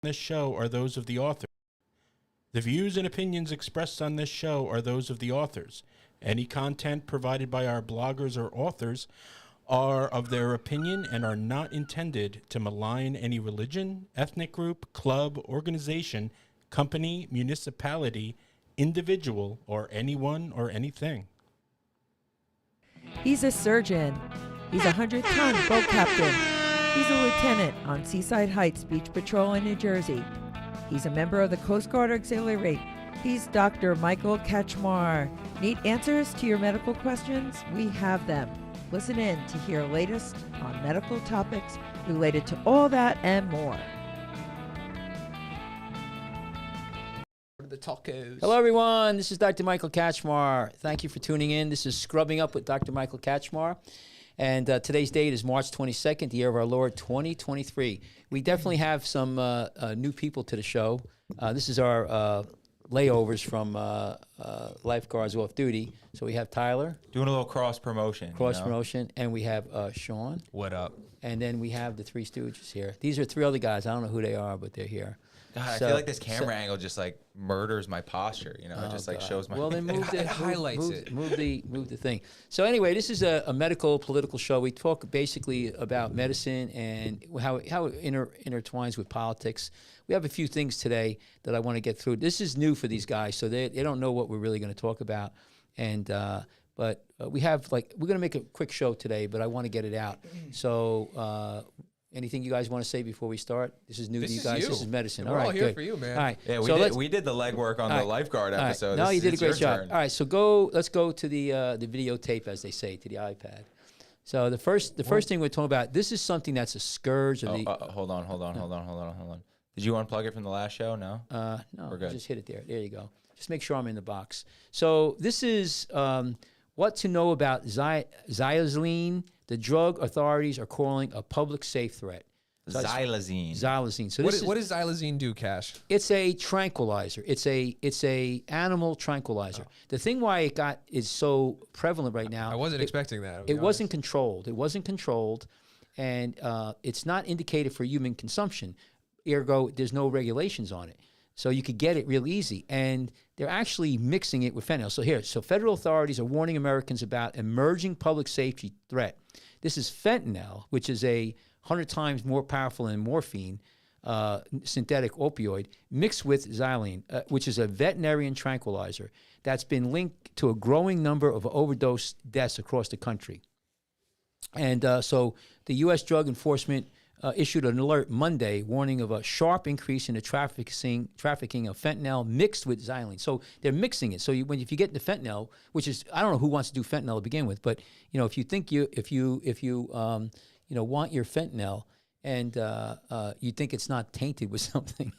this show are those of the author. The views and opinions expressed on this show are those of the authors. Any content provided by our bloggers or authors are of their opinion and are not intended to malign any religion, ethnic group, club, organization, company, municipality, individual, or anyone or anything. He's a surgeon. He's a 100-ton boat captain. He's a lieutenant on Seaside Heights Beach Patrol in New Jersey. He's a member of the Coast Guard Auxiliary. He's Dr. Michael Kachmar. Need answers to your medical questions? We have them. Listen in to hear latest on medical topics related to all that and more. The tacos. Hello, everyone. This is Dr. Michael Kachmar. Thank you for tuning in. This is Scrubbing Up with Dr. Michael Kachmar. And today's date is March 22nd, the year of our Lord, 2023. We definitely have some new people to the show. This is our layovers from lifeguards off duty. So we have Tyler. Doing a little cross promotion. Promotion. And we have Sean. What up? And then we have the Three Stooges here. These are three other guys. I don't know who they are, but they're here. God, I feel like this camera angle just like murders my posture. You know, it just like shows my. Well, then it highlights it. Move the thing. So anyway, this is a medical political show. We talk basically about medicine and how it intertwines with politics. We have a few things today that I want to get through. This is new for these guys, so they don't know what we're really going to talk about. And but we have we're going to make a quick show today, but I want to get it out. So. Anything you guys want to say before we start? This is new to you guys. This is medicine. We're all here good. for you, man. All right. Yeah, we did the legwork on the lifeguard episode. No, you did a great job. Turn. All right, so let's go to the videotape, as they say, to the iPad. So the first thing we're talking about, this is something that's a scourge of the. Hold on. Did you unplug it from the last show? No. No, we're good. Just hit it there. There you go. Just make sure I'm in the box. So this is what to know about xylazine. The drug authorities are calling a public safe threat. So Xylazine. Xylazine. So what does xylazine do, Cash? It's a tranquilizer. It's a animal tranquilizer. Oh. The thing why it is so prevalent right now. I wasn't expecting that. It wasn't controlled. It wasn't controlled, and it's not indicated for human consumption. Ergo, there's no regulations on it. So you could get it real easy. And they're actually mixing it with fentanyl. So federal authorities are warning Americans about emerging public safety threat. This is fentanyl, which is 100 times more powerful than morphine, synthetic opioid, mixed with xylazine, which is a veterinarian tranquilizer that's been linked to a growing number of overdose deaths across the country. And so the U.S. Drug Enforcement issued an alert Monday warning of a sharp increase in the trafficking of fentanyl mixed with xylazine. So they're mixing it. So if you get into fentanyl, which is, I don't know who wants to do fentanyl to begin with, but if you think if you want your fentanyl and you think it's not tainted with something,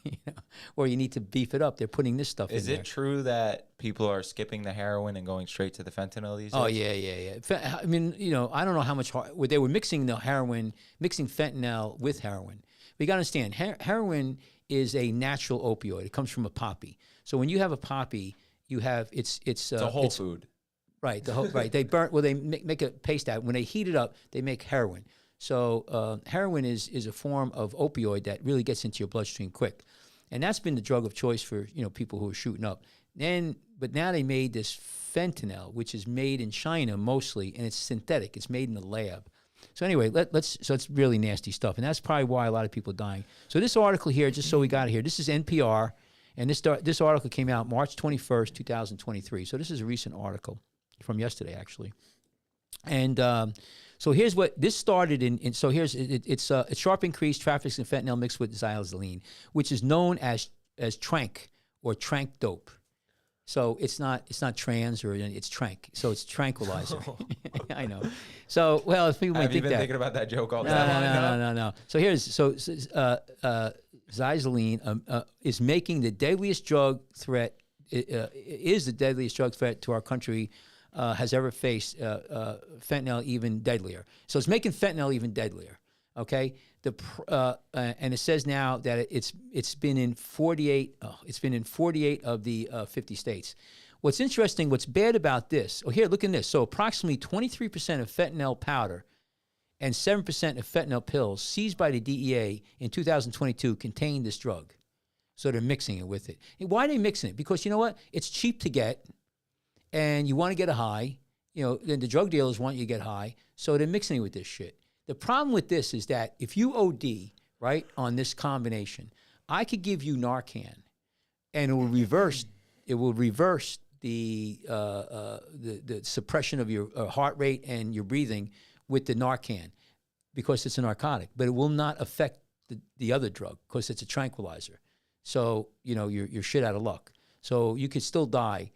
or you need to beef it up, they're putting this stuff in there. Is it true that people are skipping the heroin and going straight to the fentanyl these days? Oh, yeah. I mean, I don't know how much they were mixing fentanyl with heroin. We got to understand, heroin is a natural opioid. It comes from a poppy. So when you have a poppy, you have it's a whole food. Right. Right. They they make a paste out. When they heat it up, they make heroin. So heroin is a form of opioid that really gets into your bloodstream quick, and that's been the drug of choice for people who are shooting up. But now they made this fentanyl, which is made in China mostly, and it's synthetic. It's made in the lab. So anyway, so it's really nasty stuff, and that's probably why a lot of people are dying. So this article here, just so we got it here, this is NPR, and this article came out March 21st, 2023. So this is a recent article from yesterday, actually, and. So here's what this started in. So here's it's a sharp increase trafficking in fentanyl mixed with xylazine, which is known as trank or trank dope. So it's not trans or it's trank. So it's tranquilizer. I know. So if people might think that. Have you been thinking about that joke all the time? No. So xylazine is making the deadliest drug threat. Is the deadliest drug threat to our country. Has ever faced fentanyl even deadlier. So it's making fentanyl even deadlier. Okay, and it says now that it's been in 48. It's been in 48 of the 50 states. What's interesting, what's bad about this? Oh, here, look at this. So approximately 23% of fentanyl powder and 7% of fentanyl pills seized by the DEA in 2022 contained this drug. So they're mixing it with it. And why are they mixing it? Because you know what? It's cheap to get, and you want to get a high. You know, then the drug dealers want you to get high, so they're mixing it with this shit. The problem with this is that if you OD, right, on this combination, I could give you Narcan, and it will reverse the suppression of your heart rate and your breathing with the Narcan, because it's a narcotic, but it will not affect the other drug because it's a tranquilizer. So, you know, you're shit out of luck. So you could still die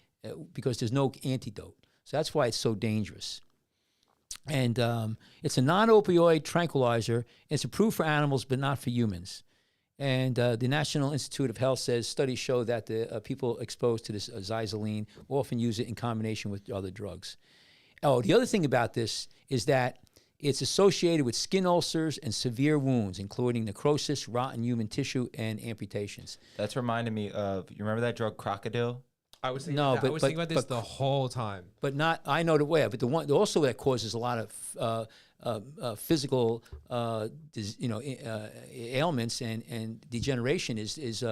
because there's no antidote. So that's why it's so dangerous. And it's a non-opioid tranquilizer. It's approved for animals, but not for humans. And the National Institute of Health says studies show that the people exposed to this xyloline often use it in combination with other drugs. Oh, the other thing about this is that it's associated with skin ulcers and severe wounds, including necrosis, rotten human tissue, and amputations. That's reminding me of, you remember that drug Crocodile? I was thinking, No, I was thinking about this the whole time. But not, I know the way, but the one also that causes a lot of physical, ailments and degeneration is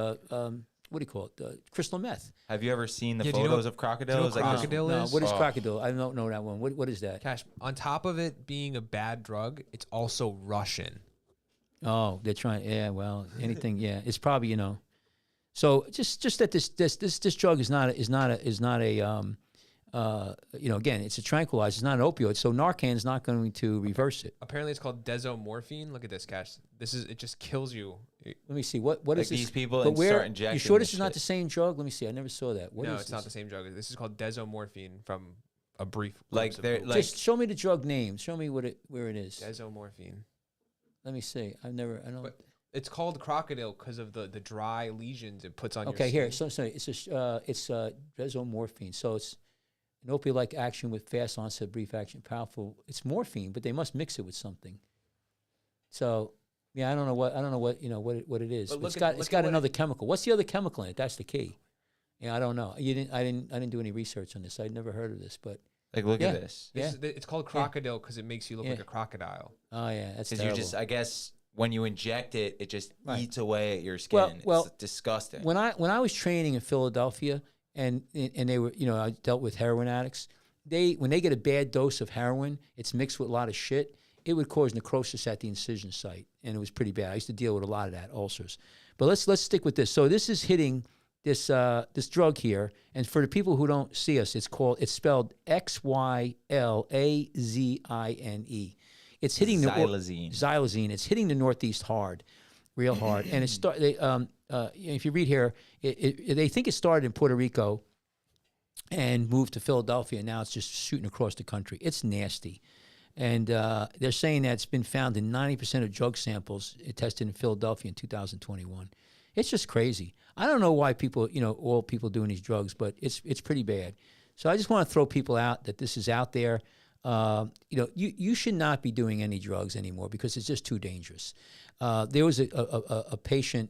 what do you call it? Crystal meth. Have you ever seen the Yeah, do you know photos what- of Crocodile? do you know It's what like this- Crocodile No, is? what is Oh. crocodile? I don't know that one. What is that? Cash, on top of it being a bad drug, it's also Russian. Oh, they're trying. Yeah, well, anything. Yeah, it's probably, you know. So just that this drug is not a again, it's a tranquilizer. It's not an opioid. So Narcan is not going to reverse it. Apparently, it's called desomorphine. Look at this, Cash. It just kills you. Let me see. What Like is this? these people But where? start injecting You sure this this is not shit. the same drug? Let me see. I never saw that. What No, is it's not this? the same drug. This is called desomorphine from a brief. Like glimpse of they're Google. like Just show me the drug name. Show me where it is. desomorphine. Let me see. I don't. But it's called Crocodile because of the dry lesions it puts on your Okay, skin. here. So it's desomorphine. So it's an opioid-like action with fast onset, brief action, powerful. It's morphine, but they must mix it with something. So yeah, I don't know what what it is. But But look it's at- got look it's at got what another chemical. What's the other chemical in it? That's the key. Yeah, I don't know. I didn't do any research on this. I'd never heard of this, but look Yeah. at this. yeah. It's called Crocodile because it makes you look Yeah. like a crocodile. Oh yeah, that's Because terrible. you just, I guess, when you inject it, it just Right. eats away at your skin. Well, it's disgusting. when I was training in Philadelphia, and they were, I dealt with heroin addicts. When they get a bad dose of heroin, it's mixed with a lot of shit. It would cause necrosis at the incision site, and it was pretty bad. I used to deal with a lot of that, ulcers. But let's stick with this. So this is hitting this drug here, and for the people who don't see us, it's spelled XYLAZINE. It's hitting Xylazine. Xylazine. It's hitting the Northeast hard, real hard. And if you read here, they think it started in Puerto Rico and moved to Philadelphia. Now it's just shooting across the country. It's nasty. And they're saying that it's been found in 90% of drug samples tested in Philadelphia in 2021. It's just crazy. I don't know why people, all people doing these drugs, but it's pretty bad. So I just want to throw people out that this is out there. You should not be doing any drugs anymore because it's just too dangerous. There was a patient,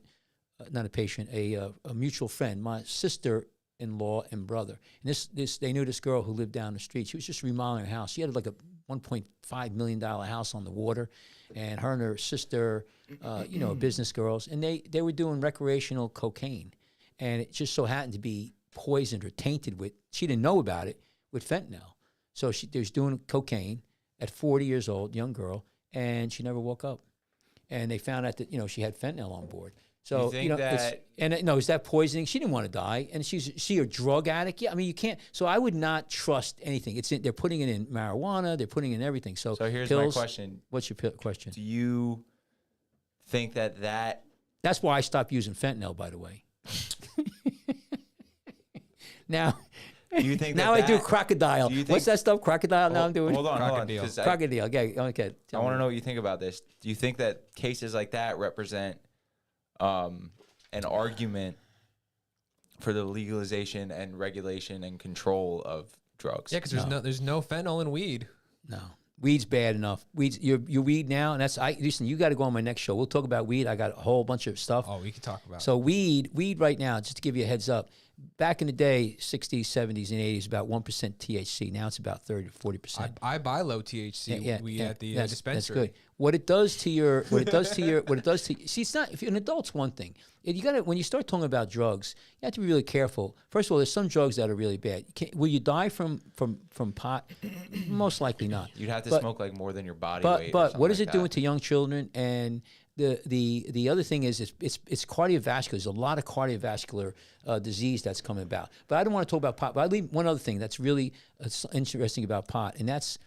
not a patient, a mutual friend, my sister-in-law and brother. And they knew this girl who lived down the street. She was just remodeling her house. She had like a $1.5 million house on the water, and her and her sister, business girls, and they were doing recreational cocaine, and it just so happened to be poisoned or tainted with. She didn't know about it with fentanyl. So she was doing cocaine at 40 years old, young girl, and she never woke up. And they found out that she had fentanyl on board. So You think that- is that poisoning? She didn't want to die, and she a drug addict. Yeah, I mean you can't. So I would not trust anything. They're putting it in marijuana. They're putting it in everything. So here's pills, my question. What's your question? Do you think that That's why I stopped using fentanyl, by the way. Now, do you think now that I do that- crocodile. do you think- What's that stuff? Crocodile. Now I'm doing Hold on, Crocodile. 'cause crocodile. Okay. I Tell want to me. know what you think about this. Do you think that cases like that represent an argument for the legalization and regulation and control of drugs? Yeah, because there's no fentanyl in weed. No, weed's bad enough. Your weed now, and listen. You got to go on my next show. We'll talk about weed. I got a whole bunch of stuff. Oh, we could talk about. So weed right now. Just to give you a heads up, back in the day, 60s, 70s, and 80s, about 1% THC. Now it's about 30 to 40%. I buy low THC weed at the dispensary. That's good. What it does to your, see, it's not, if you're an adult's one thing. You got to, when you start talking about drugs, you have to be really careful. First of all, there's some drugs that are really bad. Will you die from pot? Most likely not. You'd have to smoke like more than your body weight. But what is like it doing to young children? And the other thing is it's cardiovascular. There's a lot of cardiovascular disease that's coming about. But I don't want to talk about pot. But I leave one other thing that's really interesting about pot, and that's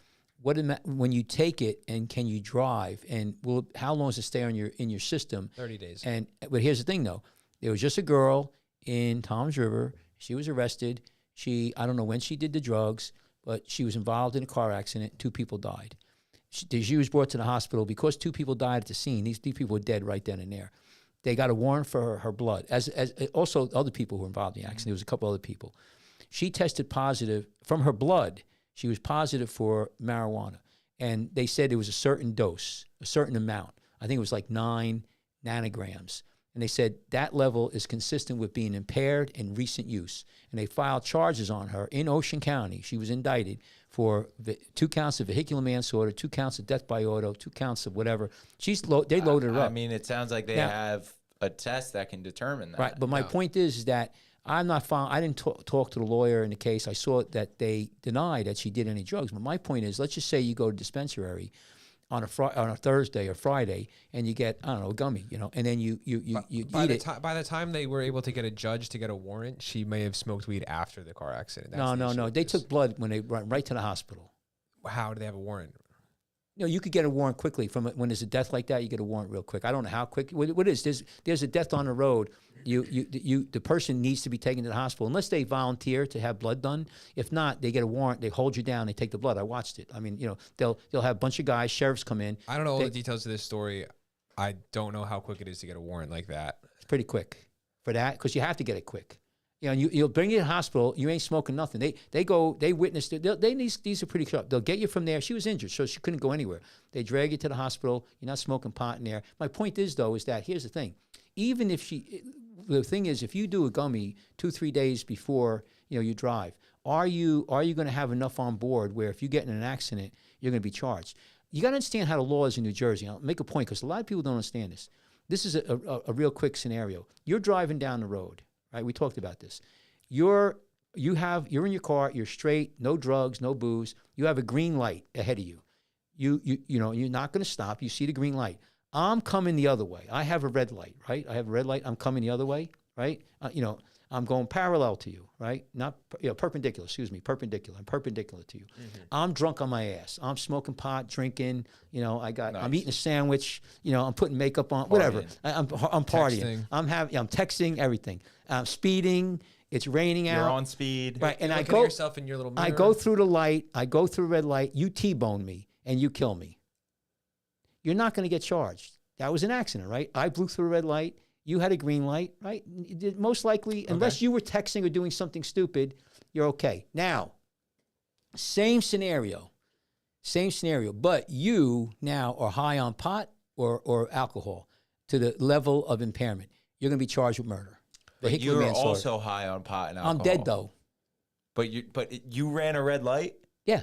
when you take it, and can you drive, and how long does it stay in your system? 30 days. But here's the thing, though. There was just a girl in Toms River. She was arrested. I don't know when she did the drugs, but she was involved in a car accident. 2 people died. She was brought to the hospital because 2 people died at the scene. These people were dead right then and there. They got a warrant for her blood, as also other people who were involved in the accident. There was a couple other people. She tested positive from her blood. She was positive for marijuana, and they said it was a certain dose, a certain amount. I think it was like 9 nanograms. And they said that level is consistent with being impaired in recent use. And they filed charges on her in Ocean County. She was indicted for 2 counts of vehicular manslaughter, 2 counts of death by auto, 2 counts of whatever. They loaded her up. I mean, it sounds like they have a test that can determine that. Right, but my point is that I didn't talk to the lawyer in the case. I saw that they denied that she did any drugs. But my point is, let's just say you go to dispensary on a Thursday or Friday, and you get, I don't know, a gummy, and then you eat it. By the time they were able to get a judge to get a warrant, she may have smoked weed after the car accident. No. They took blood when they went right to the hospital. How do they have a warrant? You could get a warrant quickly when there's a death like that. You get a warrant real quick. I don't know how quick. What it is? There's a death on the road. The person needs to be taken to the hospital unless they volunteer to have blood done. If not, they get a warrant. They hold you down. They take the blood. I watched it. I mean, they'll have a bunch of guys. Sheriffs come in. I don't know all the details of this story. I don't know how quick it is to get a warrant like that. It's pretty quick for that because you have to get it quick. You'll bring you to the hospital. You ain't smoking nothing. They witnessed it. These are pretty sharp. They'll get you from there. She was injured, so she couldn't go anywhere. They drag you to the hospital. You're not smoking pot in there. My point is, though, is that here's the thing. Even if the thing is, if you do a gummy 2-3 days before you drive, are you going to have enough on board where if you get in an accident, you're going to be charged? You got to understand how the law is in New Jersey. I'll make a point because a lot of people don't understand this. This is a real quick scenario. You're driving down the road. Right, we talked about this. You're in your car. You're straight, no drugs, no booze. You have a green light ahead of you. You're not going to stop. You see the green light. I'm coming the other way. I have a red light, right? I have a red light. I'm coming the other way, right? I'm going parallel to you, right? Not perpendicular. Excuse me, perpendicular. I'm perpendicular to you. Mm-hmm. I'm drunk on my ass. I'm smoking pot, drinking. Nice. I'm eating a sandwich. I'm putting makeup on. Whatever. I'm partying. Texting. I'm texting everything. I'm speeding. It's raining out. You're on speed. Right, and You're I looking go. at yourself in your little mirror. I go through the light. I go through red light. You T-bone me and you kill me. You're not going to get charged. That was an accident, right? I blew through a red light. You had a green light, right? Most likely, unless you were texting or doing something stupid, you're okay. Now, same scenario, but you now are high on pot or alcohol to the level of impairment. You're going to be charged with murder. But you're also high on pot and alcohol. I'm dead, though. But you ran a red light? Yeah.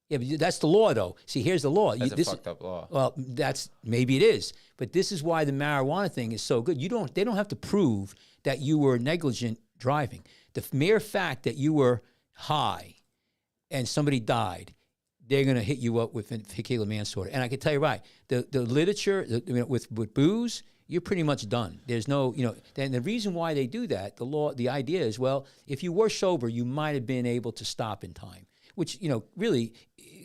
Yeah, but that's the law, though. See, here's the law. That's a fucked up law. Well, maybe it is, but this is why the marijuana thing is so good. They don't have to prove that you were negligent driving. The mere fact that you were high and somebody died, they're going to hit you up with vehicular manslaughter. And I can tell you right, the literature with booze, you're pretty much done. There's no, and the reason why they do that, the idea is, well, if you were sober, you might have been able to stop in time. Which really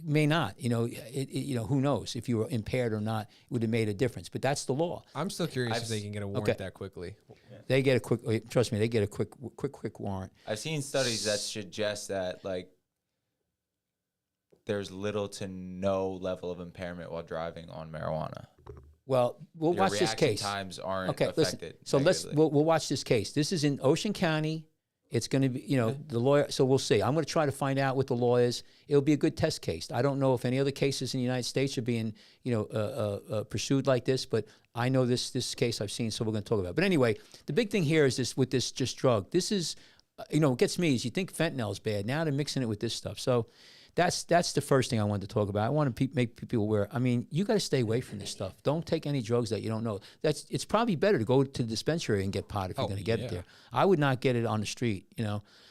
may not. Who knows if you were impaired or not? It would have made a difference. But that's the law. I'm still curious if they can get a warrant that quickly. Yeah. They get a quick. Trust me, they get a quick warrant. I've seen studies that suggest that there's little to no level of impairment while driving on marijuana. Well, we'll Your watch this case. Times aren't affected. Listen, so we'll watch this case. This is in Ocean County. It's going to be, the lawyer. So we'll see. I'm going to try to find out what the law is. It'll be a good test case. I don't know if any other cases in the United States are being, pursued like this, but I know this case I've seen, so we're going to talk about it. But anyway, the big thing here is this with this just drug. This is what gets me is you think fentanyl is bad. Now they're mixing it with this stuff. So that's the first thing I wanted to talk about. I want to make people aware. I mean, you got to stay away from this stuff. Don't take any drugs that you don't know. It's probably better to go to the dispensary and get pot if you're going to get it there. I would not get it on the street,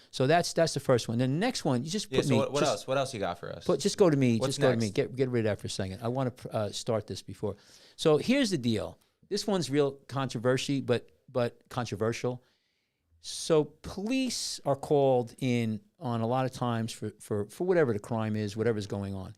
So that's the first one. Then the next one, you just put me. What else? What else you got for us? Just go to me. What's just go to me. next? Get rid of that for a second. I want to start this before. So here's the deal. This one's real controversy, but controversial. So police are called in on a lot of times for whatever the crime is, whatever's going on.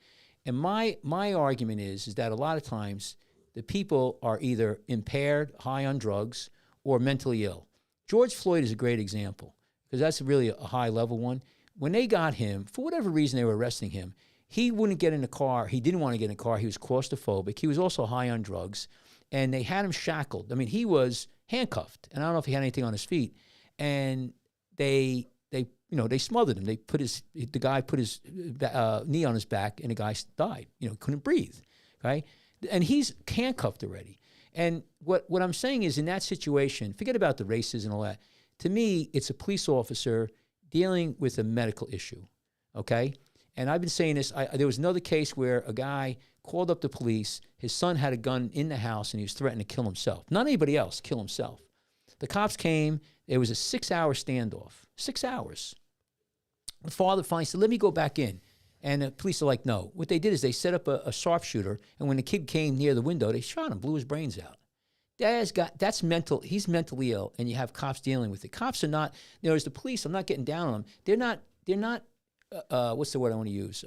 And my argument is that a lot of times the people are either impaired, high on drugs, or mentally ill. George Floyd is a great example because that's really a high level one. When they got him, for whatever reason they were arresting him, he wouldn't get in the car. He didn't want to get in the car. He was claustrophobic. He was also high on drugs. And they had him shackled. I mean, he was handcuffed. And I don't know if he had anything on his feet. And they smothered him. The guy put his knee on his back, and the guy died. Couldn't breathe, right? And he's handcuffed already. And what I'm saying is, in that situation, forget about the races and all that. To me, it's a police officer dealing with a medical issue, okay? And I've been saying this. There was another case where a guy called up the police. His son had a gun in the house, and he was threatening to kill himself. Not anybody else, kill himself. The cops came. It was a 6-hour standoff. 6 hours. The father finally said, let me go back in. And the police are like, no. What they did is they set up a sharpshooter, and when the kid came near the window, they shot him, blew his brains out. That's mental. He's mentally ill, and you have cops dealing with it. Cops are not, as the police, I'm not getting down on them. They're not what's the word I want to use?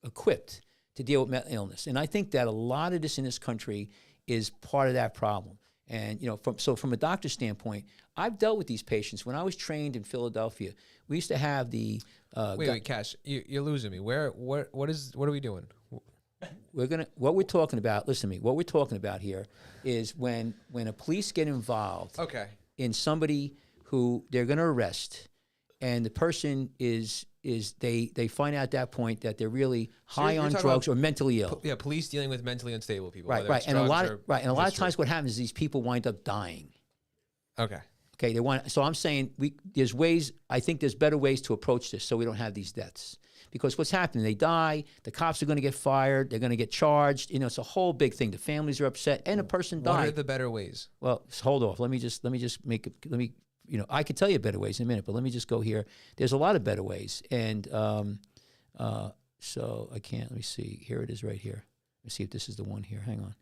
Equipped to deal with mental illness. And I think that a lot of this in this country is part of that problem. And, from a doctor's standpoint, I've dealt with these patients. When I was trained in Philadelphia, we used to have the... wait, Cash, you're losing me. What are we doing? What we're talking about, listen to me, what we're talking about here is when a police get involved in somebody who they're going to arrest, and the person is they find out at that point that they're really high on drugs or mentally ill. Police dealing with mentally unstable people. Right. And a lot of times what happens is these people wind up dying. Okay. So I'm saying there's ways. I think there's better ways to approach this so we don't have these deaths. Because what's happening? They die. The cops are going to get fired. They're going to get charged. It's a whole big thing. The families are upset, and a person died. What are the better ways? Well, hold off. Let me just make it. I could tell you better ways in a minute, but let me just go here. There's a lot of better ways, and so I can't. Let me see. Here it is, right here. Let me see if this is the one here. Hang on.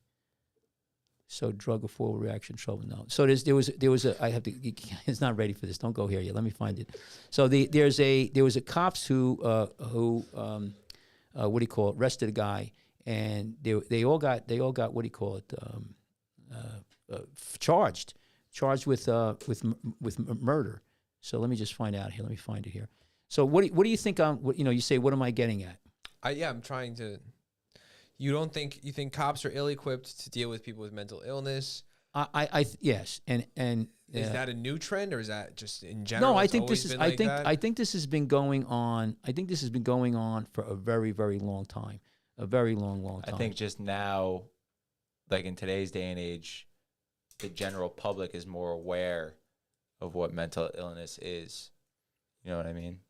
So drug or forward reaction trouble. No. So there was a. I have to. It's not ready for this. Don't go here yet. Let me find it. So there was a cops who what do you call it? Arrested a guy, and they all got what do you call it? Charged with murder. So let me just find out here. Let me find it here. So what do you think? You say, what am I getting at? I'm trying to. You think cops are ill-equipped to deal with people with mental illness? Yes, and is that a new trend, or is that just in general? No, I think this is. I think this has been going on. I think this has been going on for a very, very long time. A very long time. I think just now, like in today's day and age, the general public is more aware of what mental illness is. You know what I mean?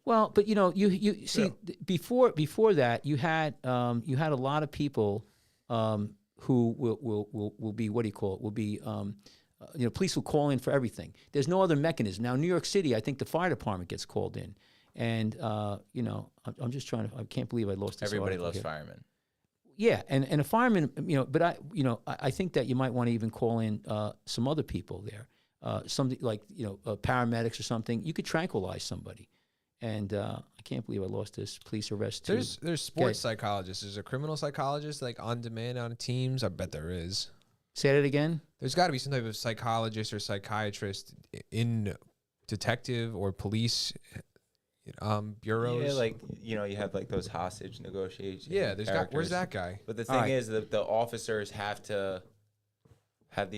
Well, but you see, before that, you had a lot of people who will be, what do you call it? Will be police will call in for everything. There's no other mechanism now. In New York City, I think the fire department gets called in, and I'm just trying to. I can't believe I lost this. Everybody loves firemen. Yeah, and a fireman, but I think that you might want to even call in some other people there, something like paramedics or something. You could tranquilize somebody. And I can't believe I lost this police arrest too. There's sports psychologists. There's a criminal psychologist, like on demand on teams. I bet there is. Say that again. There's got to be some type of psychologist or psychiatrist in detective or police bureaus. Yeah, like you have like those hostage negotiations. Yeah, where's that guy? But the thing is that the officers have to have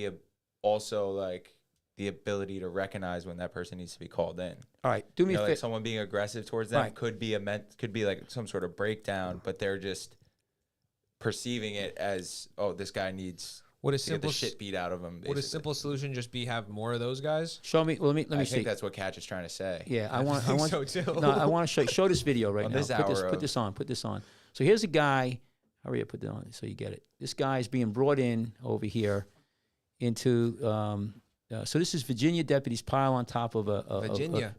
also like the ability to recognize when that person needs to be called in. All right, do me a favor. Like someone being aggressive towards them could be like some sort of breakdown, but they're just perceiving it as, oh, this guy needs Would a to get the simple shit beat out of them. would a simple solution just be have more of those guys? Show me. Well, let me I see. think that's what Catch is trying to say. Yeah, I want. so too. No, I want to show this video right On now. this Put hour this of- on. Put this on. So here's a guy. Hurry up, put that on so you get it. This guy is being brought in over here into. So this is Virginia deputies pile on top of a Virginia.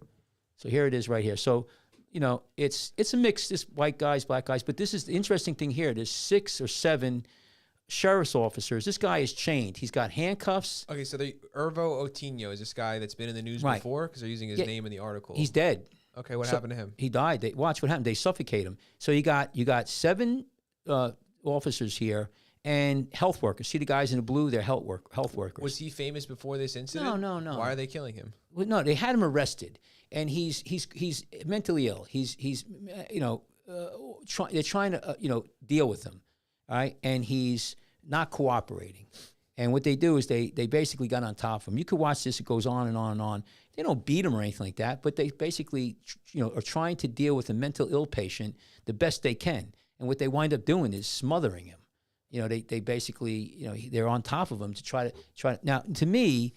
so here it is right here. So, you know, it's a mix. This white guys, black guys. But this is the interesting thing here. There's 6 or 7 sheriff's officers. This guy is chained. He's got handcuffs. Okay, so the Irvo Otino is this guy that's been in the news Right. before because they're using his Yeah. name in the article. He's dead. Okay, what So- happened to him? He died. Watch what happened. They suffocate him. So you got 7 officers here and health workers. See the guys in the blue? They're health workers. Was he famous before this incident? No. Why are they killing him? Well, no, they had him arrested, and he's mentally ill. He's you know they're trying to deal with him, all right, and he's not cooperating. And what they do is they basically got on top of him. You could watch this; it goes on and on and on. They don't beat him or anything like that, but they basically are trying to deal with a mental ill patient the best they can. And what they wind up doing is smothering him. You know, they basically they're on top of him to try to. Now, to me,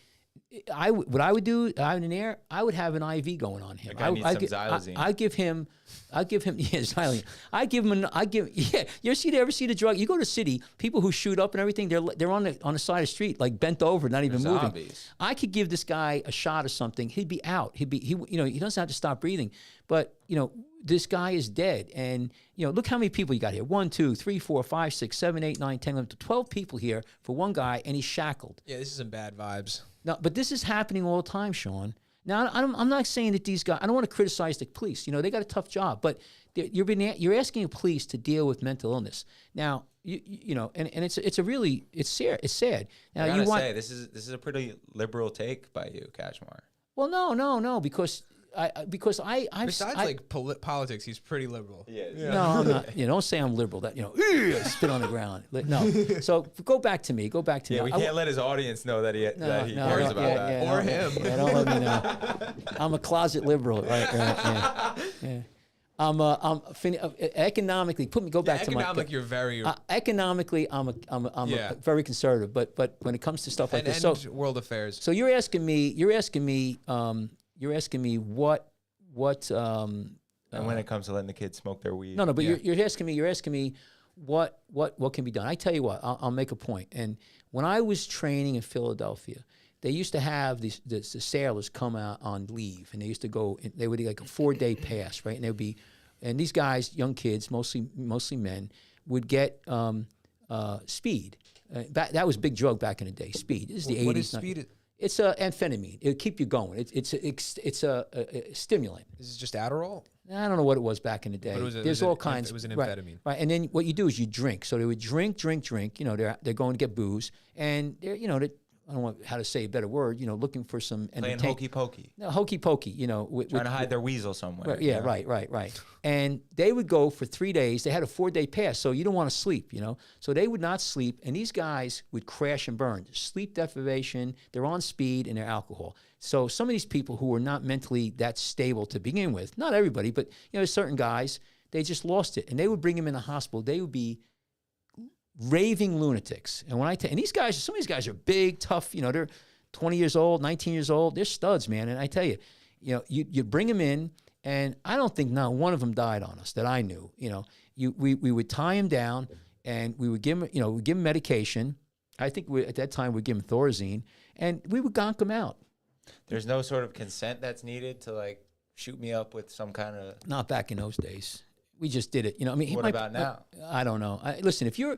what I would do out in the air, I would have an IV going on him. That guy needs some xylazine. I give him yeah, xylazine. You ever see the drug? You go to city, people who shoot up and everything, they're on the side of the street, like bent over, not even They're moving. zombies. I could give this guy a shot or something. He'd be out. He doesn't have to stop breathing. But this guy is dead. And look how many people you got here. 1, 2, 3, 4, 5, 6, 7, 8, 9, 10, 11, 12 people here for one guy, and he's shackled. Yeah, this is some bad vibes. No, but this is happening all the time, Sean. Now, I'm not saying that these guys. I don't want to criticize the police. They got a tough job, but you're asking the police to deal with mental illness. Now, and it's sad. Now, I gotta you want say, this is a pretty liberal take by you, Kachmar. well, no, because Besides politics, he's pretty liberal. Yeah. No, I'm not. Don't say I'm liberal. That spit on the ground. No. So go back to me. Yeah, we can't let his audience know that he cares about that. Or him. Yeah, don't let me know. I'm a closet liberal, right? Yeah. I'm economically. Go back to my. You're very Economically, I'm very conservative. But when it comes to stuff like this, so world affairs. so you're asking me what. And when it comes to letting the kids smoke their weed. No, but Yeah. you're asking me what can be done. I tell you what, I'll make a point. And when I was training in Philadelphia, they used to have the sailors come out on leave, and they used to go. They would do like a 4-day pass, right? And they would be, and these guys, young kids, mostly men, would get speed. That was a big drug back in the day. Speed. This is the 80s. What is speed? It's amphetamine. It'll keep you going. It's a stimulant. This is just Adderall. I don't know what it was back in the day. But it was There's all kinds. It was an right, amphetamine. right? And then what you do is you drink. So they would drink. They're going to get booze, and they're I don't know how to say a better word. Looking for some Playing hokey pokey. No, hokey pokey. Trying to hide their weasel somewhere. Right, yeah, right. And they would go for 3 days. They had a 4-day pass, so you don't want to sleep, So they would not sleep, and these guys would crash and burn. Sleep deprivation, they're on speed, and they're alcohol. So some of these people who were not mentally that stable to begin with, not everybody, but certain guys, they just lost it. And they would bring them in the hospital. They would be raving lunatics. And and these guys, some of these guys are big, tough, they're 20 years old, 19 years old. They're studs, man. And I tell you, you bring them in, and I don't think not one of them died on us that I knew. We would tie them down, and we would give them, medication. I think at that time we'd give them Thorazine, and we would gonk them out. There's no sort of consent that's needed to shoot me up with some kind of. Not back in those days. We just did it. What about now? I don't know. Listen, if you're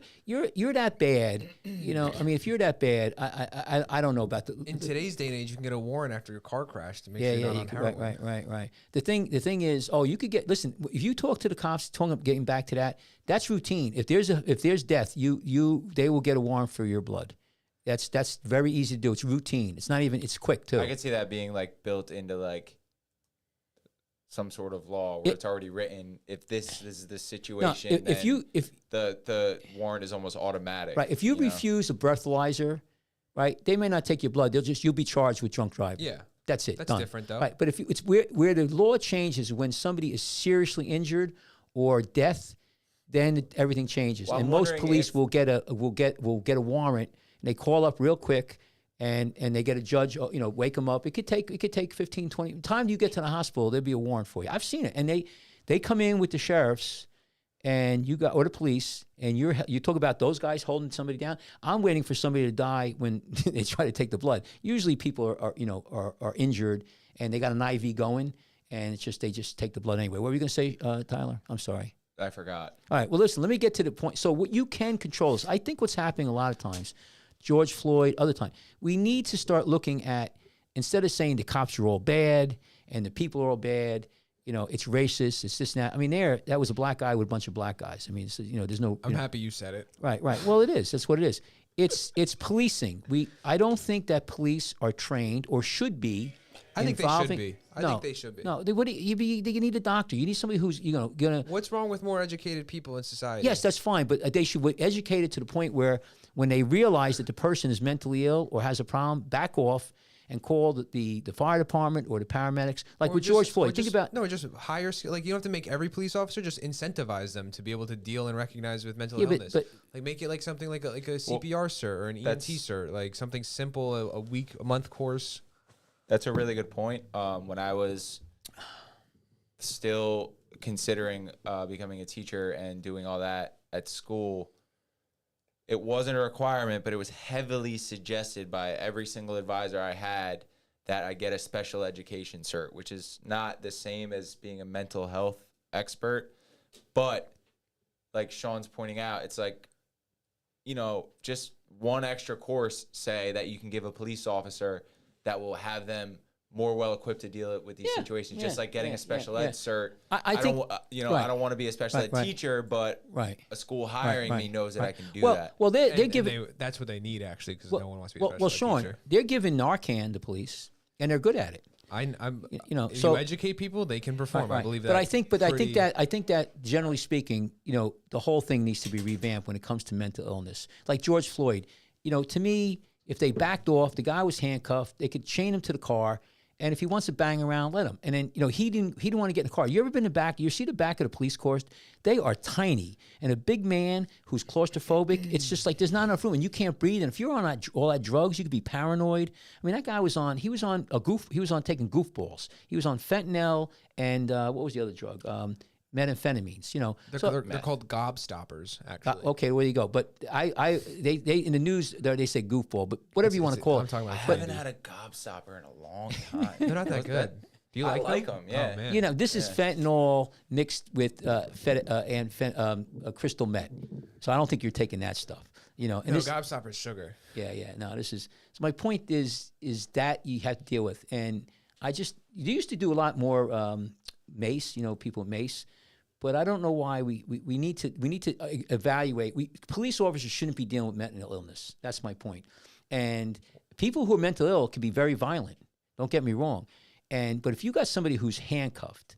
that bad, if you're that bad, I don't know about the. In today's day and age, you can get a warrant after your car crashed to make Yeah, sure you're yeah, not on heroin. right. The thing is, you could get. Listen, if you talk to the cops, getting back to that, that's routine. If there's death, they will get a warrant for your blood. That's very easy to do. It's routine. It's not even. It's quick too. I could see that being built into some sort of law where it's already written. If this is the situation, if the warrant is almost automatic. Right. If you refuse a breathalyzer, right, they may not take your blood. You'll be charged with drunk driving. Yeah. That's it. That's done. different, though. Right. But if it's where the law changes when somebody is seriously injured or death, then everything changes. Well, and I'm most wondering police if- will get a warrant. they call up real quick, and they get a judge, wake them up. It could take 15, 20. Time you get to the hospital, there'd be a warrant for you. I've seen it, and they come in with the sheriffs, and or the police, and you talk about those guys holding somebody down. I'm waiting for somebody to die when they try to take the blood. Usually people are injured and they got an IV going, and they just take the blood anyway. What were you going to say, Tyler? I'm sorry. I forgot. All right. Well, listen. Let me get to the point. So what you can control is, I think what's happening a lot of times, George Floyd, other time, we need to start looking at, instead of saying the cops are all bad and the people are all bad. It's racist. It's this and that. I mean, that was a black guy with a bunch of black guys. I mean, there's no. I'm happy you said it. Right. Well, it is. That's what it is. It's policing. I don't think that police are trained or should be. I think they should be. I think they should be. No, you need a doctor. You need somebody who's gonna. What's wrong with more educated people in society? Yes, that's fine, but they should be educated to the point where when they realize that the person is mentally ill or has a problem, back off and call the fire department or the paramedics. Like with George Floyd, think about just higher skill. Like, you don't have to make every police officer, just incentivize them to be able to deal and recognize with mental illness. But like, make it like something like a CPR cert or an EMT cert, like something simple, a month course. That's a really good point. When I was still considering becoming a teacher and doing all that at school, it wasn't a requirement, but it was heavily suggested by every single advisor I had that I get a special education cert, which is not the same as being a mental health expert. But like Sean's pointing out, it's like, just one extra course, say, that you can give a police officer that will have them more well equipped to deal with these situations. Just like getting a special ed cert. I think, I don't want to be a special ed teacher, but a school hiring me knows that I can do that. Well, they're giving. That's what they need, actually, because no one wants to be a special ed Well, Sean, teacher. they're giving Narcan to police, and they're good at it. If so you educate people, they can perform. I believe that. But I think that generally speaking, the whole thing needs to be revamped when it comes to mental illness. Like George Floyd, to me, if they backed off, the guy was handcuffed, they could chain him to the car, and if he wants to bang around, let him. And then, he didn't want to get in the car. You ever been in the back? You see the back of the police cars? They are tiny. And a big man who's claustrophobic, it's just like there's not enough room, and you can't breathe. And if you're on all that drugs, you could be paranoid. I mean, that guy was on taking goofballs. He was on fentanyl and what was the other drug? Methamphetamines, They're called gobstoppers, actually. Okay, where you go. But they in the news they say goofball, but whatever you want to call it. I haven't had a gobstopper in a long time. They're not that good. Do you like them? Yeah. Oh, man. This is fentanyl mixed with crystal meth. So I don't think you're taking that stuff. And gobstopper is sugar. Yeah. No, this is. So my point is that you have to deal with, and you used to do a lot more mace. People with mace. But I don't know why we need to evaluate. Police officers shouldn't be dealing with mental illness. That's my point. And people who are mental ill can be very violent. Don't get me wrong. But if you got somebody who's handcuffed,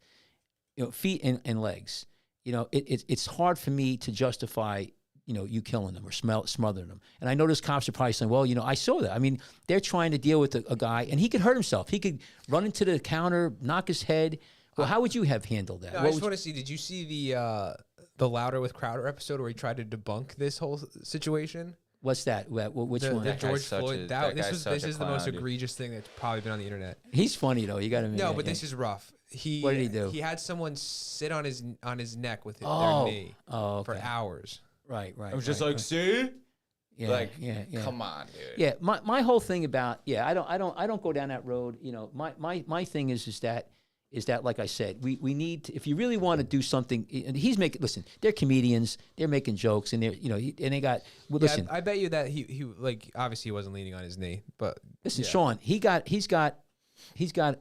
feet and legs, it's hard for me to justify you killing them or smothering them. And I know those cops are probably saying, well, I saw that. I mean, they're trying to deal with a guy, and he could hurt himself. He could run into the counter, knock his head. Well, how would you have handled that? No, I just want to see. Did you see the Louder with Crowder episode where he tried to debunk this whole situation? What's that? Which one? The George Floyd. This is the most egregious thing that's probably been on the internet. He's funny though. You got to admit. No, but this is rough. What did he do? He had someone sit on his neck with their knee for hours. Right. I was just like, see. Yeah, Come on, dude. Yeah, my whole thing about I don't go down that road. My thing is that, like I said, we need to, if you really want to do something, and listen, they're comedians, they're making jokes, and they got, listen. I bet you that he like, obviously he wasn't leaning on his knee, but. Listen, Sean, he's got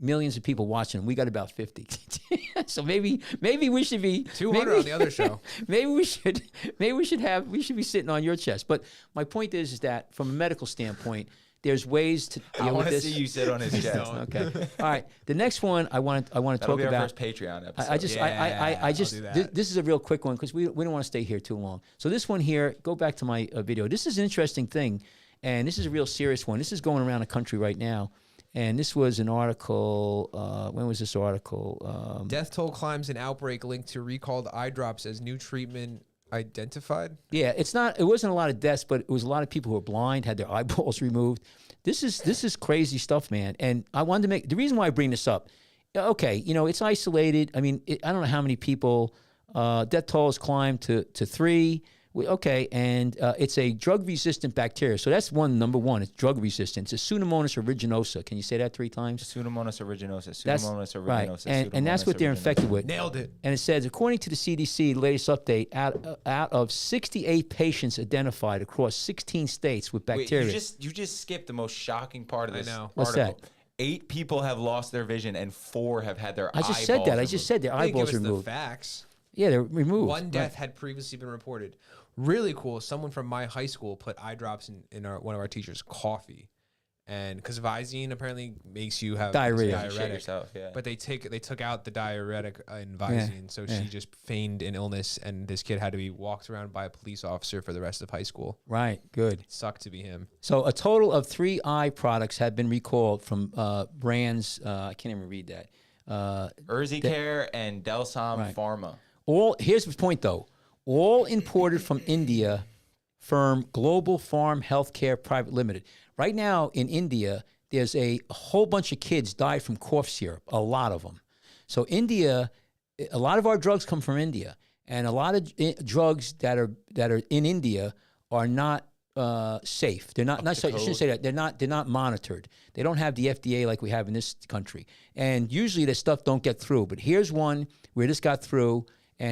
millions of people watching him. We got about 50. So maybe we should be 200 on the other show. Maybe we should be sitting on your chest. But my point is that from a medical standpoint, there's ways to deal with this. I want to see you sit on his chest. Okay. All right. The next one I want to talk about. That'll be our first Patreon episode. This is a real quick one because we don't want to stay here too long. So this one here, go back to my video. This is an interesting thing, and this is a real serious one. This is going around the country right now. And this was an article. When was this article? Death toll climbs in outbreak linked to recalled eye drops as new treatment identified. Yeah, it wasn't a lot of deaths, but it was a lot of people who were blind, had their eyeballs removed. This is crazy stuff, man. And I wanted to make the reason why I bring this up. Okay, it's isolated. I mean, I don't know how many people. Death toll has climbed to 3. And it's a drug-resistant bacteria. So that's number one. It's drug-resistant. It's a Pseudomonas aeruginosa. Can you say that 3 times? Pseudomonas aeruginosa. Pseudomonas aeruginosa. Right. And that's what they're infected with. Nailed it. And it says, according to the CDC latest update, out of 68 patients identified across 16 states with bacteria. Wait, you just skipped the most shocking part of this article. What's that? 8 people have lost their vision and 4 have had their eyeballs I just said that. I just said their eyeballs give us removed. The facts. Yeah, they're removed. 1 death had previously been reported. Really cool. Someone from my high school put eye drops in one of our teachers' coffee, and because Visine apparently makes you have diuretic. Yourself, yeah. But they took out the diuretic in Visine, so she just feigned an illness, and this kid had to be walked around by a police officer for the rest of high school. Right. Good. It sucked to be him. So a total of 3 eye products have been recalled from brands. I can't even read that. Urzicare and Delsam Pharma. Here's the point, though. All imported from India, firm Global Farm Healthcare Private Limited. Right now in India, there's a whole bunch of kids died from cough syrup, a lot of them. So India, a lot of our drugs come from India, and a lot of drugs that are in India are not safe. They're not. I shouldn't say that. They're not monitored. They don't have the FDA like we have in this country. And usually this stuff don't get through. But here's one where this got through.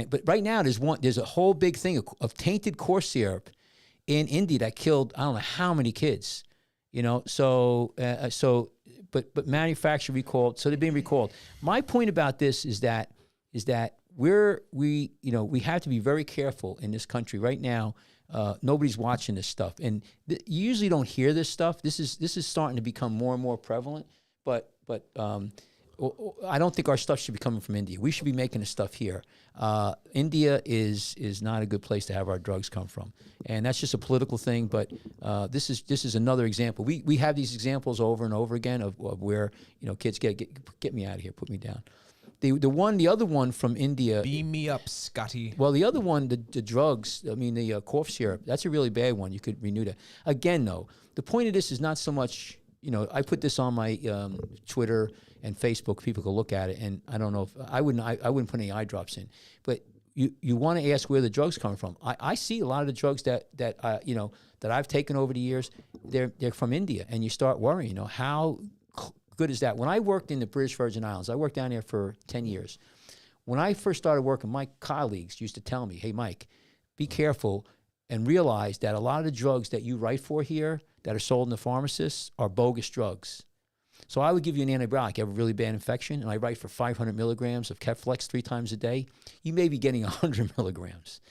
But right now there's a whole big thing of tainted cough syrup in India that killed I don't know how many kids. But manufacturer recalled, so they're being recalled. My point about this is that we have to be very careful in this country right now. Nobody's watching this stuff, and you usually don't hear this stuff. This is starting to become more and more prevalent, but I don't think our stuff should be coming from India. We should be making the stuff here. India is not a good place to have our drugs come from, and that's just a political thing. But this is another example. We have these examples over and over again of where kids get me out of here, put me down. The other one from India. Beam me up, Scotty. Well, the other one, the drugs. I mean, the cough syrup. That's a really bad one. You could renew that again, though. The point of this is not so much. I put this on my Twitter and Facebook. People can look at it, and I don't know if I wouldn't put any eye drops in. But you want to ask where the drugs come from. I see a lot of the drugs that I've taken over the years. They're from India, and you start worrying. How good is that? When I worked in the British Virgin Islands, I worked down there for 10 years. When I first started working, my colleagues used to tell me, "Hey, Mike, be careful and realize that a lot of the drugs that you write for here that are sold in the pharmacists are bogus drugs." So I would give you an antibiotic. You have a really bad infection, and I write for 500 milligrams of Keflex 3 times a day. You may be getting 100 milligrams.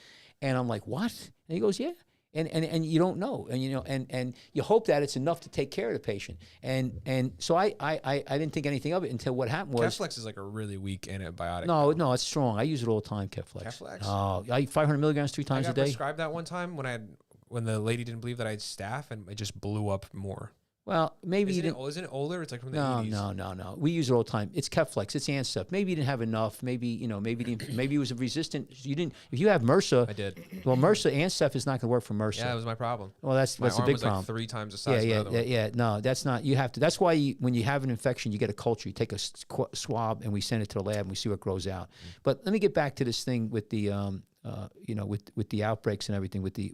And I'm like, what? And he goes, yeah. And you don't know. And you hope that it's enough to take care of the patient. And so I didn't think anything of it until what happened was... Keflex is like a really weak antibiotic. No, it's strong. I use it all the time, Keflex. Keflex? Oh, I eat 500 milligrams 3 times a day. I got prescribed that one time when the lady didn't believe that I had staph, and it just blew up more. Well, maybe isn't it older? It's like from the 80s. No. We use it all the time. It's Keflex. It's Ansef. Maybe you didn't have enough. Maybe it was a resistant. You didn't. If you have MRSA, I did. Well, MRSA Ansef is not going to work for MRSA. Yeah, that was my problem. Well, that's a big problem. Like 3 times the size. Yeah. No, that's not. You have to. That's why when you have an infection, you get a culture. You take a swab and we send it to the lab and we see what grows out. But let me get back to this thing with the with the outbreaks and everything with the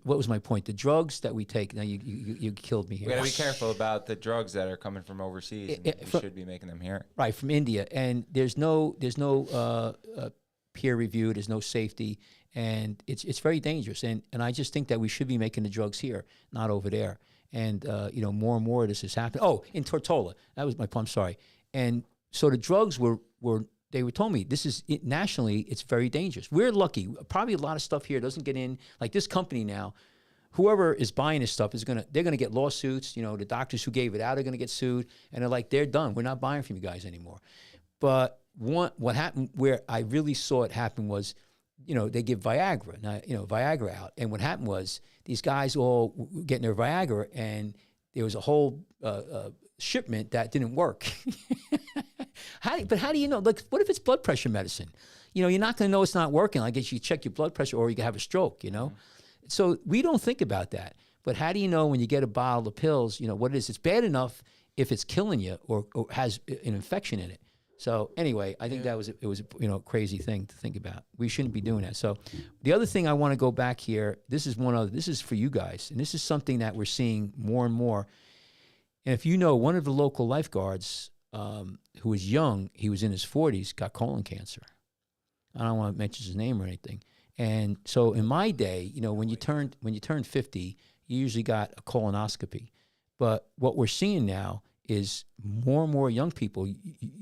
what was my point? The drugs that we take. Now you killed me here. We got to be careful about the drugs that are coming from overseas. We should be making them here, right? From India, and there's no peer review. There's no safety, and it's very dangerous. And I just think that we should be making the drugs here, not over there. And more and more of this is happening. Oh, in Tortola, that was my point. I'm sorry. And so the drugs were. They were told me nationally, it's very dangerous. We're lucky. Probably a lot of stuff here doesn't get in. Like this company now, whoever is buying this stuff they're gonna get lawsuits. The doctors who gave it out are gonna get sued, and they're done. We're not buying from you guys anymore. But what happened where I really saw it happen was, they give Viagra. Now, Viagra out, and what happened was these guys all were getting their Viagra, and there was a whole shipment that didn't work. But how do you know? Like, what if it's blood pressure medicine? You know, you're not going to know it's not working. I guess you check your blood pressure or you can have a stroke, you know? So we don't think about that. But how do you know when you get a bottle of pills, you know, what it is? It's bad enough if it's killing you or has an infection in it. So anyway, I think it was a crazy thing to think about. We shouldn't be doing that. So the other thing I want to go back here, this is for you guys, and this is something that we're seeing more and more. And if you know, one of the local lifeguards who was young, he was in his 40s, got colon cancer. I don't want to mention his name or anything. And so in my day, you know, when you turned 50, you usually got a colonoscopy. But what we're seeing now is more and more young people, you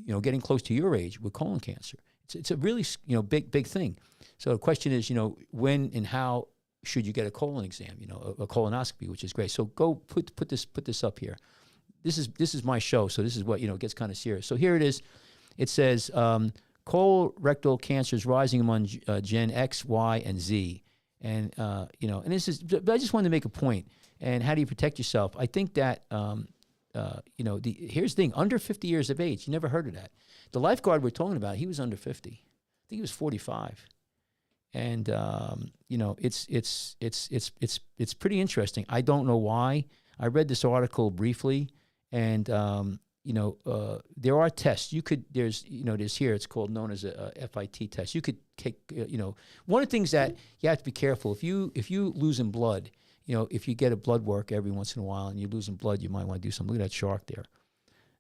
know, getting close to your age with colon cancer. It's a really, you know, big thing. So the question is, you know, when and how should you get a colon exam? You know, a colonoscopy, which is great. So go put this up here. This is my show, so this is what, you know, it gets kind of serious. So here it is. It says colorectal cancer is rising among Gen X, Y, and Z, and you know, and this is. But I just wanted to make a point. And how do you protect yourself? I think that. You know, here's the thing, under 50 years of age, you never heard of that. The lifeguard we're talking about, he was under 50. I think he was 45. And, you know, it's pretty interesting. I don't know why. I read this article briefly, and, you know, there are tests. There's here, it's known as a FIT test. You could take, you know, one of the things that you have to be careful, if you losing blood, you know, if you get a blood work every once in a while and you're losing blood, you might want to do something. Look at that shark there.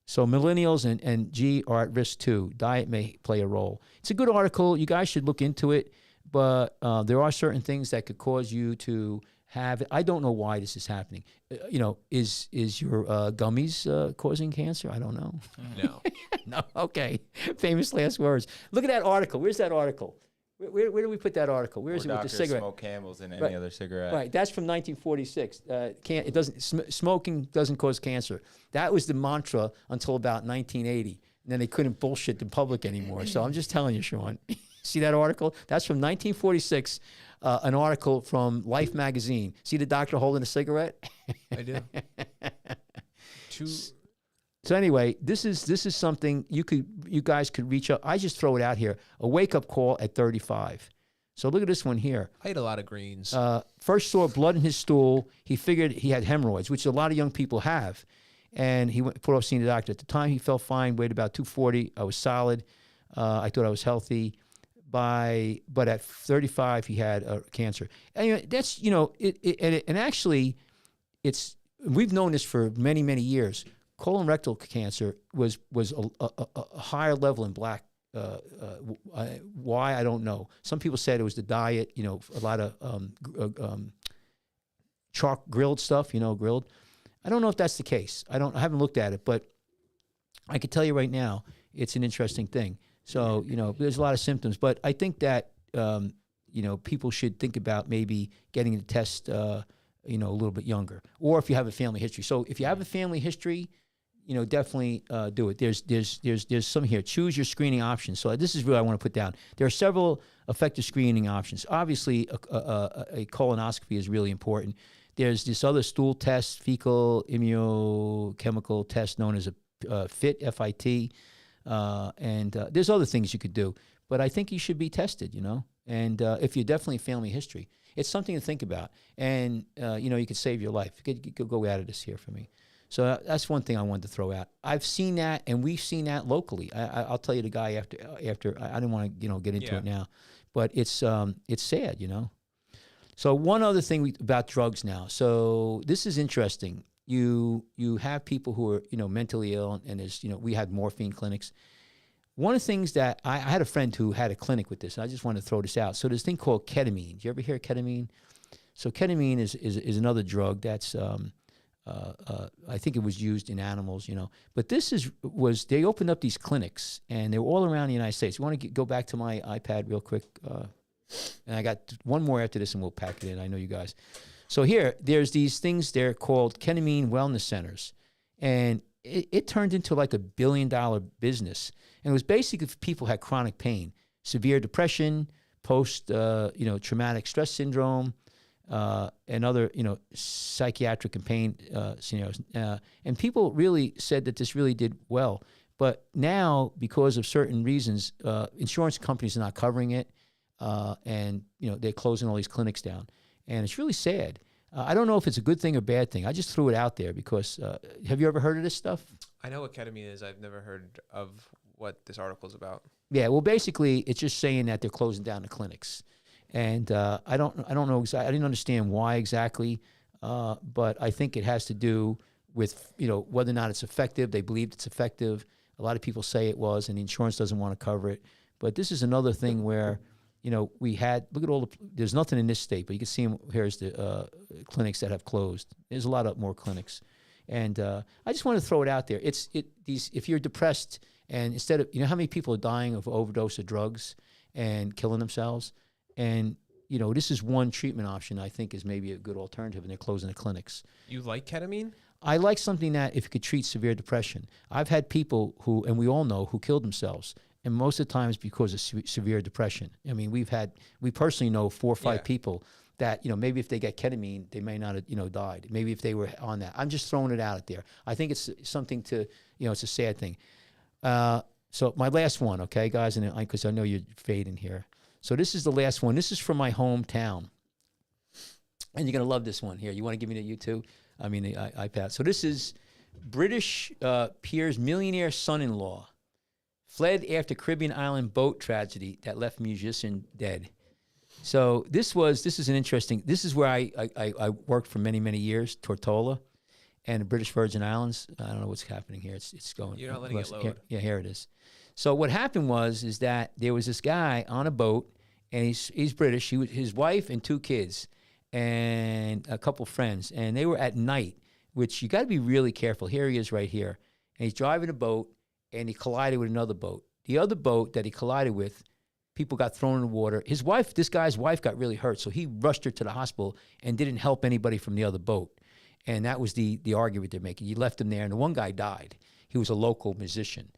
So millennials and G are at risk too. Diet may play a role. It's a good article. You guys should look into it. But there are certain things that could cause you to have it. I don't know why this is happening. You know, is your gummies causing cancer? I don't know. No. No. Okay. Famous last words. Look at that article. Where's that article? Where do we put that article? Where is it with the cigarette? Smoke Camels and any other cigarette. Right, that's from 1946. Smoking doesn't cause cancer. That was the mantra until about 1980, and then they couldn't bullshit the public anymore. So I'm just telling you, Sean. See that article? That's from 1946. An article from Life magazine. See the doctor holding a cigarette? I do. So anyway, this is something you guys could reach out. I just throw it out here. A wake-up call at 35. So look at this one here. I ate a lot of greens. First saw blood in his stool. He figured he had hemorrhoids, which a lot of young people have. And he put off seeing the doctor. At the time, he felt fine, weighed about 240. I was solid. I thought I was healthy. But at 35, he had cancer. And that's, you know, and actually, we've known this for many, many years. Colorectal cancer was a higher level in black. Why, I don't know. Some people said it was the diet, you know, a lot of chalk grilled stuff, you know, grilled. I don't know if that's the case. I haven't looked at it, but I can tell you right now, it's an interesting thing. So, you know, there's a lot of symptoms, but I think that, you know, people should think about maybe getting the test, you know, a little bit younger, or if you have a family history. So if you have a family history, you know, definitely do it. There's some here. Choose your screening options. So this is what I want to put down. There are several effective screening options. Obviously, a colonoscopy is really important. There's this other stool test, fecal immunochemical test known as a FIT, F-I-T. And there's other things you could do. But I think you should be tested, you know. And if you're definitely family history, it's something to think about. And, you know, you could save your life. Go out of this here for me. So that's one thing I wanted to throw out. I've seen that, and we've seen that locally. I'll tell you the guy after. I didn't want to, you know, get into it now, but it's sad, you know. So one other thing about drugs now. So this is interesting. You have people who are, you know, mentally ill, and there's, you know, we had morphine clinics. One of the things that I had a friend who had a clinic with this, and I just want to throw this out. So there's a thing called ketamine. Do you ever hear of ketamine? So ketamine is another drug that's I think it was used in animals, you know. But this they opened up these clinics, and they were all around the United States. You want to go back to my iPad real quick? And I got one more after this, and we'll pack it in. I know you guys. So there's these things. They're called ketamine wellness centers, and it turned into like $1 billion business. And it was basically if people had chronic pain, severe depression, post traumatic stress syndrome, and other, you know, psychiatric and pain scenarios. And people really said that this really did well. But now, because of certain reasons, insurance companies are not covering it, and they're closing all these clinics down, and it's really sad. I don't know if it's a good thing or bad thing. I just threw it out there because have you ever heard of this stuff? I know what ketamine is. I've never heard of what this article is about. Yeah, well, basically, it's just saying that they're closing down the clinics, and I don't know exactly. I didn't understand why exactly, but I think it has to do with whether or not it's effective. They believed it's effective. A lot of people say it was, and the insurance doesn't want to cover it. But this is another thing where we had, look at all there's nothing in this state, but you can see them. Here's the clinics that have closed. There's a lot of more clinics. And I just want to throw it out there. If you're depressed, and instead of, how many people are dying of overdose of drugs and killing themselves? And, this is one treatment option I think is maybe a good alternative, and they're closing the clinics. You like ketamine? I like something that if it could treat severe depression. I've had people who, and we all know, who killed themselves. And most of the times because of severe depression. I mean, we personally know 4 or 5 people that, maybe if they get ketamine, they may not have, died. Maybe if they were on that. I'm just throwing it out there. I think it's something to, it's a sad thing. So my last one, okay, guys, and because I know you're fading here. So this is the last one. This is from my hometown. And you're going to love this one here. You want to give me the U2? I mean, the iPad. So this is British peer's millionaire son-in-law fled after Caribbean island boat tragedy that left musician dead. So this is an interesting. This is where I worked for many, many years, Tortola, and the British Virgin Islands. I don't know what's happening here. It's going. You're not letting it load. Here it is. So what happened is that there was this guy on a boat, and he's British. His wife and 2 kids, and a couple friends, and they were at night, which you got to be really careful. Here he is right here, and he's driving a boat, and he collided with another boat. The other boat that he collided with, people got thrown in the water. This guy's wife got really hurt, so he rushed her to the hospital and didn't help anybody from the other boat. And that was the argument they're making. You left him there, and the one guy died. He was a local musician,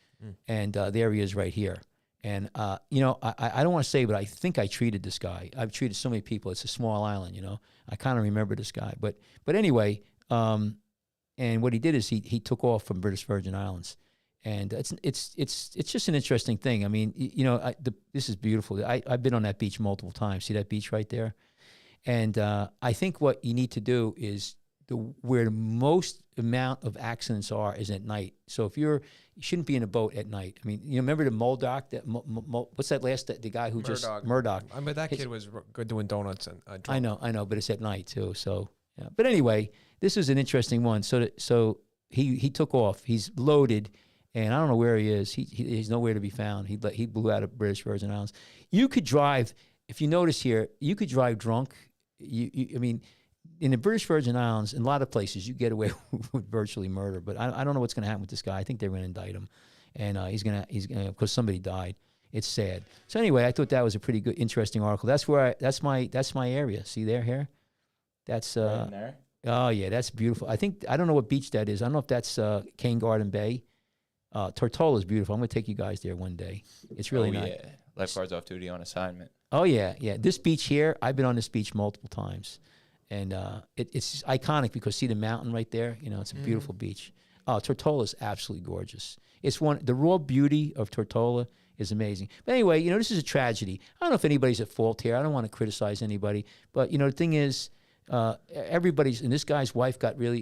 and there he is right here. And, I don't want to say, but I think I treated this guy. I've treated so many people. It's a small island, I kind of remember this guy. But anyway, and what he did is he took off from British Virgin Islands. And it's just an interesting thing. I mean, this is beautiful. I've been on that beach multiple times. See that beach right there? And I think what you need to do is where the most amount of accidents are is at night. So if you shouldn't be in a boat at night. I mean, remember the Muldock? What's that the guy who Murdoch? I mean, that kid was good doing donuts and I know, but it's at night too. So, yeah. But anyway, this is an interesting one. So he took off. He's loaded. And I don't know where he is. He's nowhere to be found. He blew out of British Virgin Islands. You could drive, if you notice here, you could drive drunk. I mean, in the British Virgin Islands, in a lot of places, you get away with virtually murder. But I don't know what's going to happen with this guy. I think they're going to indict him, and he's gonna because somebody died. It's sad. So anyway, I thought that was a pretty good, interesting article. That's my area. See here? That's right in there. Oh yeah, that's beautiful. I don't know what beach that is. I don't know if that's Cane Garden Bay. Tortola is beautiful. I'm going to take you guys there one day. It's really nice. Yeah. Lifeguards off duty on assignment. Oh, yeah. This beach here, I've been on this beach multiple times. And it's iconic because see the mountain right there? It's a beautiful beach. Tortola is absolutely gorgeous. The raw beauty of Tortola is amazing. But anyway, this is a tragedy. I don't know if anybody's at fault here. I don't want to criticize anybody. But, the thing is, and this guy's wife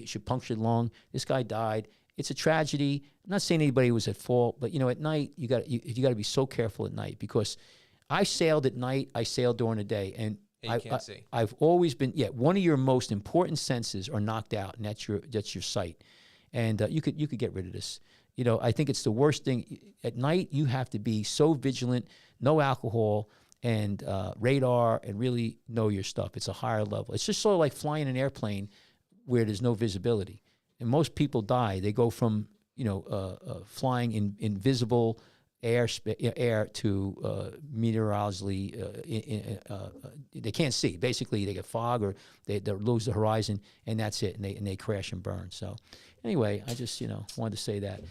she punctured lung. This guy died. It's a tragedy. I'm not saying anybody was at fault, but at night you got to be so careful at night because I sailed at night. I sailed during the day, and you can't see. I've always been one of your most important senses are knocked out, and that's your sight. And you could get rid of this. I think it's the worst thing at night. You have to be so vigilant, no alcohol and radar, and really know your stuff. It's a higher level. It's just sort of like flying an airplane where there's no visibility. And most people die. They go from flying in invisible air to meteorologically they can't see. Basically, they get fog or they lose the horizon, and that's it. And they crash and burn. So anyway, I just wanted to say that.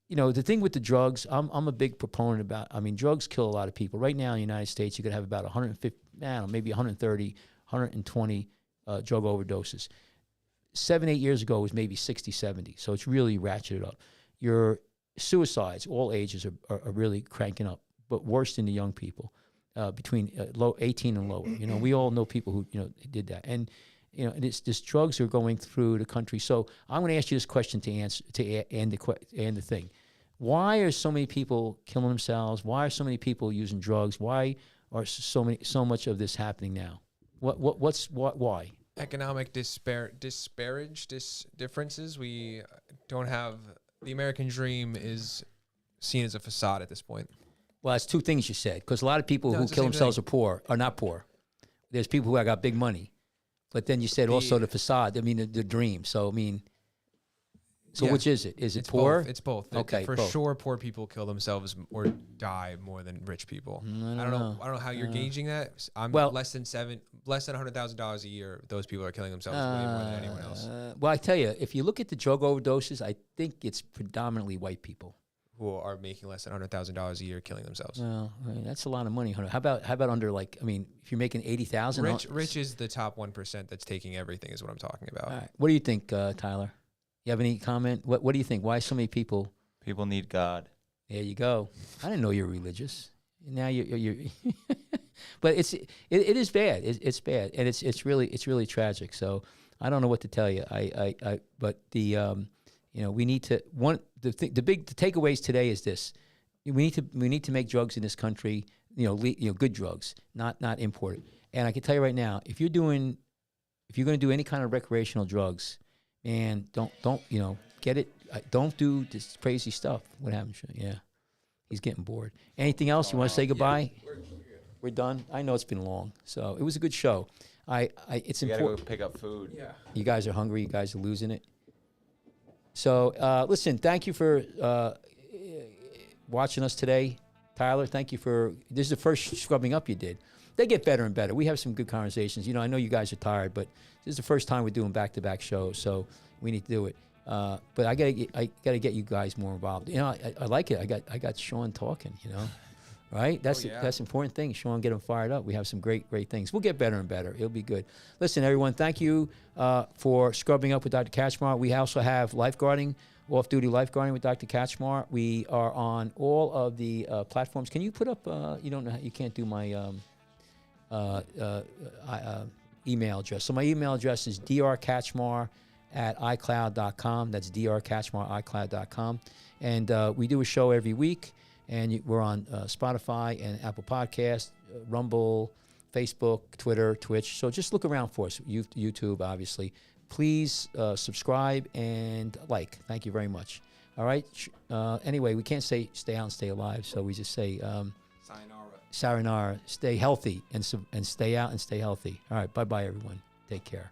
The thing with the drugs, I'm a big proponent about. I mean, drugs kill a lot of people. Right now in the United States, you could have about 150, maybe 130, 120 drug overdoses. 7-8 years ago, it was maybe 60, 70. So it's really ratcheted up. your suicides, all ages, are really cranking up, but worse in the young people, between low 18 and lower. You know, we all know people who, you know, did that. And, you know, this drugs are going through the country. So I'm going to ask you this question to answer, to end the thing. Why are so many people killing themselves? Why are so many people using drugs? Why are so much of this happening now? Why? Economic differences. We don't have, the American dream is seen as a facade at this point. Well, it's two things you said, because a lot of people who kill themselves are not poor. There's people who got big money, but then you said also the facade. I mean, the dream. So I mean, so which is it? Is it poor? Both. It's both. Okay, for sure. Poor people kill themselves or die more than rich people. I don't know how you're gauging that. Less than $100,000 a year. Those people are killing themselves way more than anyone else. Well, I tell you, if you look at the drug overdoses, I think it's predominantly white people who are making less than $100,000 a year killing themselves. Well, I mean, that's a lot of money. How about under, like, I mean, if you're making $80,000, rich is the top 1% that's taking everything. Is what I'm talking about. All right. What do you think, Tyler? You have any comment? What do you think? Why so many people? People need God. There you go. I didn't know you're religious. Now you're but it is bad. It's bad, and it's really tragic. So I don't know what to tell you. But the you know, we need to the takeaways today is this: we need to make drugs in this country. You know, good drugs, not imported. And I can tell you right now, if you're going to do any kind of recreational drugs, man, don't you know, get it. Don't do this crazy stuff. What happened? Yeah, he's getting bored. Anything else you want to say goodbye? Yeah, we're done. I know it's been long, so it was a good show. It's important. You gotta go pick up food. Yeah. You guys are hungry. You guys are losing it. So listen, thank you for watching us today, Tyler. Thank you this is the first scrubbing up you did. They get better and better. We have some good conversations. You know, I know you guys are tired, but this is the first time we're doing back-to-back shows, so we need to do it. But I gotta get you guys more involved. You know, I like it. I got Sean talking. You know, right? That's the important thing. Sean, get him fired up. We have some great things. We'll get better and better. It'll be good. Listen, everyone, thank you for scrubbing up with Dr. Kachmar. We also have lifeguarding, off-duty lifeguarding with Dr. Kachmar. We are on all of the platforms. Can you put up? You can't do my email address. So my email address is drkachmar@icloud.com. That's drkachmar@icloud.com. And we do a show every week, and we're on Spotify and Apple Podcasts, Rumble, Facebook, Twitter, Twitch. So just look around for us, YouTube, obviously. Please subscribe and like. Thank you very much. All right. Anyway, we can't say stay out and stay alive, so we just say sayonara. Stay healthy and stay out and stay healthy. All right. Bye-bye, everyone. Take care.